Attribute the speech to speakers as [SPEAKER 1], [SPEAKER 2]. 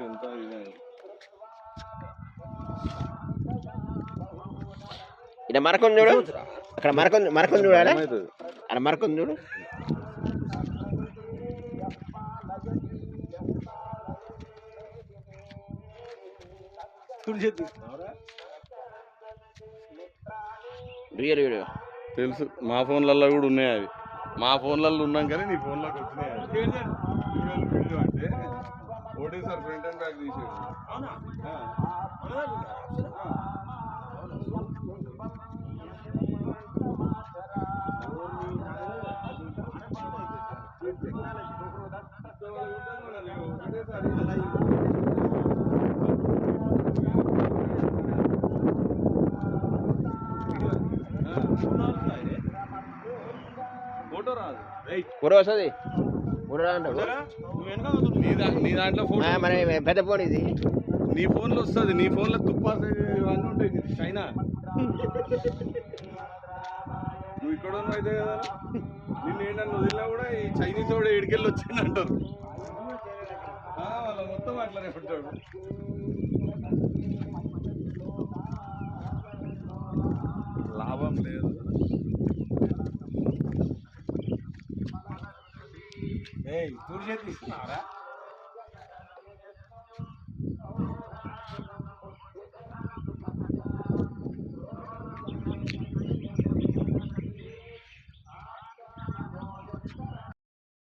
[SPEAKER 1] ఎంత
[SPEAKER 2] ఇక్కడ మరకొంది చూడు, అక్కడ మరకొంది చూడాలి, అక్కడ మరకొంది చూడు.
[SPEAKER 1] తెలుసు, మా ఫోన్లలో కూడా ఉన్నాయి అవి. మా ఫోన్లలో ఉన్నాం కానీ నీ ఫోన్లోకి వచ్చినాయి అంటే ఒకటేసారి ఫ్రంట్ అండ్ బ్యాక్ తీసేది. ఫోటో రాదు,
[SPEAKER 2] ఫోటో వస్తుంది, ఫోటో రాదంటావు.
[SPEAKER 1] నీ దాంట్లో ఫోటో
[SPEAKER 2] మన పెద్ద ఫోన్ ఇది,
[SPEAKER 1] నీ ఫోన్లో వస్తుంది. నీ ఫోన్లో తుప్పాస్ ఇవన్నీ ఉంటాయి. చైనా నువ్వు ఇక్కడ ఉన్నావు అయితే కదా, నిన్ను ఏంటన్నా వదిలినా కూడా ఈ చైనీస్ వాడు ఏడికెళ్ళి వచ్చింది అంటారు. వాళ్ళ మొత్తం అట్లనే ఉంటాడు. లాభం లేదు.
[SPEAKER 3] ఏ తూరు చేతి ఇస్తున్నారా?